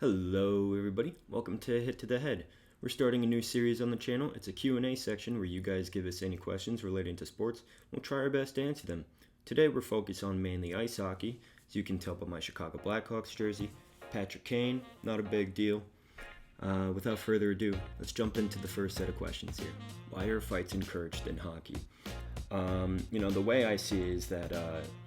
Hello everybody, welcome to Hit to the Head. We're starting a new series on the channel. It's a Q&A section where you guys give us any questions relating to sports. We'll try our best to answer them. Today we're focused on mainly ice hockey, as you can tell by my Chicago Blackhawks jersey. Patrick Kane, not a big deal. Without further ado, let's jump into the first set of questions here. Why are fights encouraged in hockey? The way I see it is that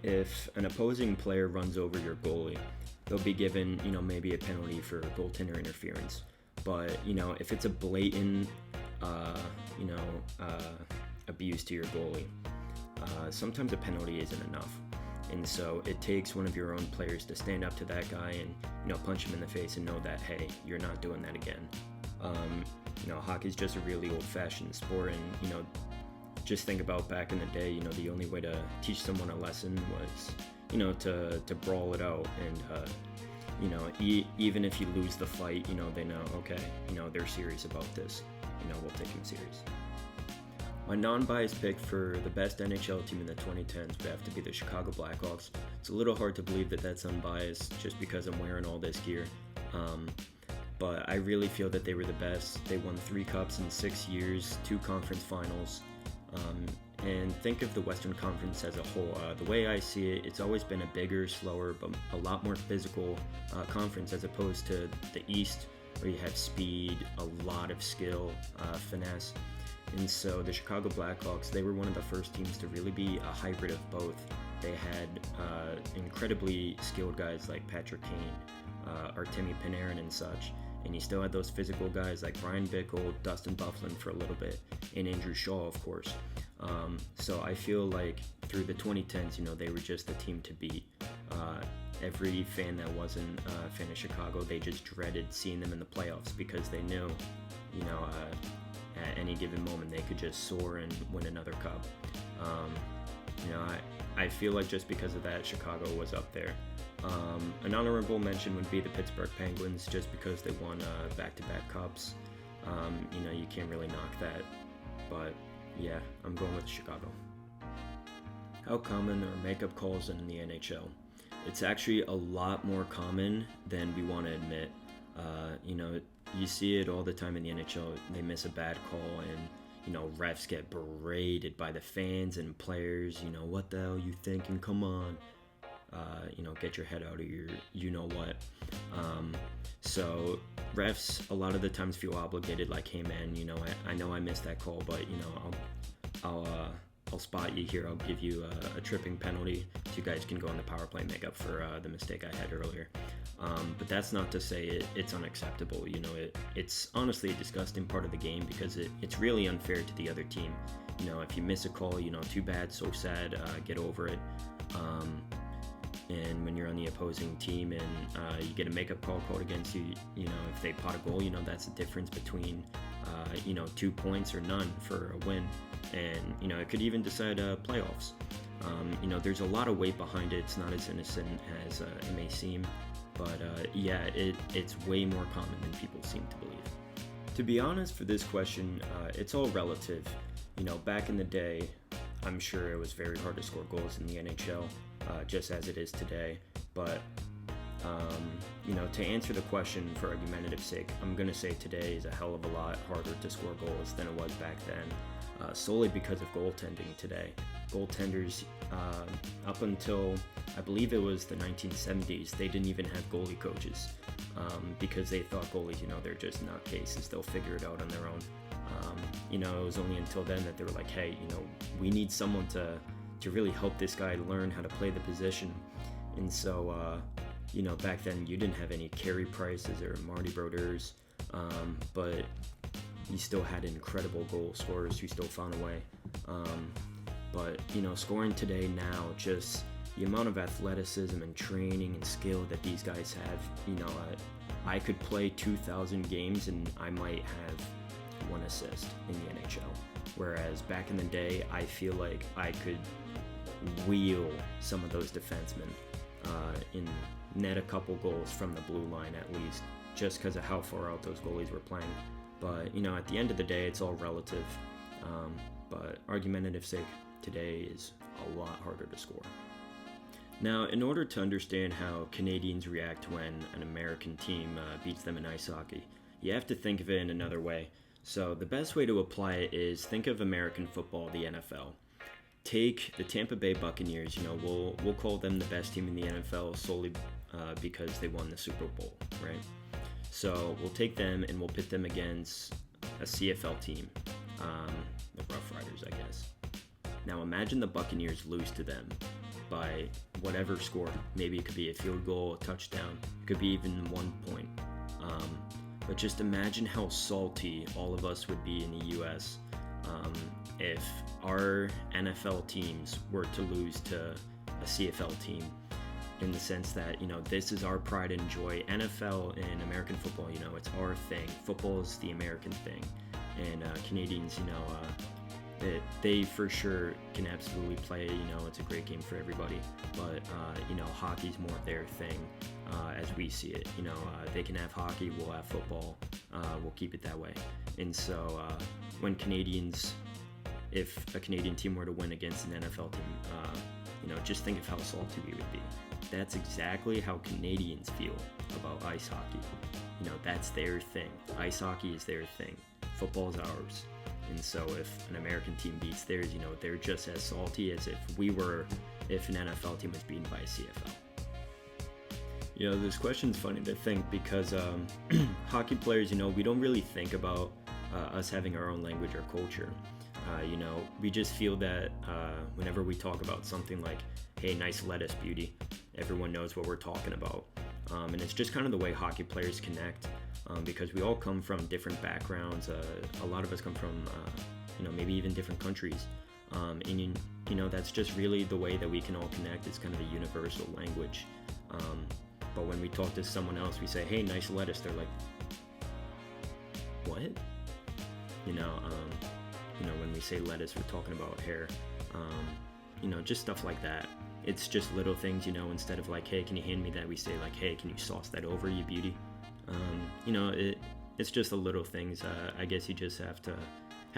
if an opposing player runs over your goalie, they'll be given, maybe a penalty for goaltender interference. But, if it's a blatant, uh, you know, abuse to your goalie, sometimes a penalty isn't enough. And so it takes one of your own players to stand up to that guy and, punch him in the face and know that, hey, you're not doing that again. Hockey's just a really old-fashioned sport, and, just think about back in the day, the only way to teach someone a lesson was, to brawl it out. And, even if you lose the fight, they know, okay, they're serious about this. We'll take him serious. My non-biased pick for the best NHL team in the 2010s would have to be the Chicago Blackhawks. It's a little hard to believe that that's unbiased just because I'm wearing all this gear. But I really feel that they were the best. They won 3 cups in 6 years, 2 conference finals. And think of the Western Conference as a whole. The way I see it, it's always been a bigger, slower, but a lot more physical conference as opposed to the East, where you have speed, a lot of skill, finesse. And so the Chicago Blackhawks, they were one of the first teams to really be a hybrid of both. They had incredibly skilled guys like Patrick Kane, Artemi Panarin and such. And you still had those physical guys like Brian Bickle, Dustin Byfuglien for a little bit, and Andrew Shaw, of course. So I feel like through the 2010s, they were just the team to beat. Every fan that wasn't a fan of Chicago, they just dreaded seeing them in the playoffs because they knew, at any given moment they could just soar and win another cup. I feel like just because of that, Chicago was up there. An honorable mention would be the Pittsburgh Penguins, just because they won back-to-back cups. You can't really knock that. But yeah, I'm going with Chicago. How common are makeup calls in the NHL? It's actually a lot more common than we want to admit. You see it all the time in the NHL. They miss a bad call and, refs get berated by the fans and players. What the hell you thinking? Come on. Get your head out of your you-know-what. So refs a lot of the times feel obligated, like, hey man, I know I missed that call, but, I'll spot you here. I'll give you a tripping penalty so you guys can go on the power play and make up for the mistake I had earlier. But that's not to say it's unacceptable. It's honestly a disgusting part of the game because it's really unfair to the other team. If you miss a call, too bad, so sad, get over it. And when you're on the opposing team and you get a makeup call called against you, if they pot a goal, that's the difference between 2 points or none for a win. And it could even decide playoffs. There's a lot of weight behind it. It's not as innocent as it may seem, but it's way more common than people seem to believe. To be honest, for this question, it's all relative. Back in the day, I'm sure it was very hard to score goals in the NHL, just as it is today. But to answer the question for argumentative sake, I'm going to say today is a hell of a lot harder to score goals than it was back then, solely because of goaltending today. Goaltenders, up until I believe it was the 1970s, they didn't even have goalie coaches because they thought goalies, they're just nutcases. They'll figure it out on their own. It was only until then that they were like, hey, we need someone to really help this guy learn how to play the position. And so, back then you didn't have any Carey Prices or Marty Brodeurs, but you still had incredible goal scorers who still found a way. But scoring today now, just the amount of athleticism and training and skill that these guys have, I could play 2,000 games and I might have 1 assist in the NHL. Whereas back in the day, I feel like I could wheel some of those defensemen in net a couple goals from the blue line at least, just because of how far out those goalies were playing. But at the end of the day, it's all relative. But argumentative sake, today is a lot harder to score. Now, in order to understand how Canadians react when an American team beats them in ice hockey, you have to think of it in another way. So, the best way to apply it is think of American football, the NFL. Take the Tampa Bay Buccaneers. We'll call them the best team in the NFL solely because they won the Super Bowl, right? So we'll take them and we'll pit them against a CFL team, the Rough Riders, I guess. Now imagine the Buccaneers lose to them by whatever score. Maybe it could be a field goal, a touchdown, it could be even 1 point. But just imagine how salty all of us would be in the U.S. If our NFL teams were to lose to a CFL team, in the sense that, this is our pride and joy. NFL and American football, it's our thing. Football is the American thing. And Canadians, they for sure can absolutely play. It's a great game for everybody. But, hockey's more their thing as we see it. They can have hockey, we'll have football. We'll keep it that way. And so when Canadians, if a Canadian team were to win against an NFL team, just think of how salty we would be. That's exactly how Canadians feel about ice hockey. That's their thing. Ice hockey is their thing. Football is ours. And so if an American team beats theirs, they're just as salty as if an NFL team was beaten by a CFL. This question's funny to think because hockey players, we don't really think about us having our own language or culture. We just feel that whenever we talk about something like, hey, nice lettuce, beauty, everyone knows what we're talking about. And it's just kind of the way hockey players connect because we all come from different backgrounds. A lot of us come from, maybe even different countries. And that's just really the way that we can all connect. It's kind of a universal language. But when we talk to someone else, we say, hey, nice lettuce. They're like, what? When we say lettuce, we're talking about hair. Just stuff like that. It's just little things, instead of like, hey, can you hand me that? We say like, hey, can you sauce that over, you beauty? It's just the little things. I guess you just have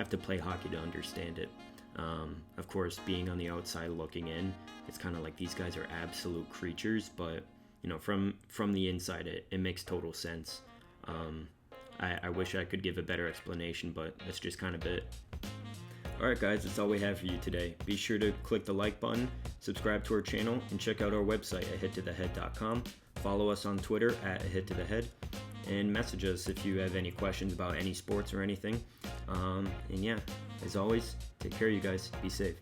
to play hockey to understand it. Of course, being on the outside looking in, it's kind of like these guys are absolute creatures, but from the inside, it makes total sense. I wish I could give a better explanation, but that's just kind of it. Alright guys, that's all we have for you today. Be sure to click the like button, subscribe to our channel, and check out our website at hittothehead.com. Follow us on Twitter at hittothehead, and message us if you have any questions about any sports or anything. And yeah, as always, take care you guys. Be safe.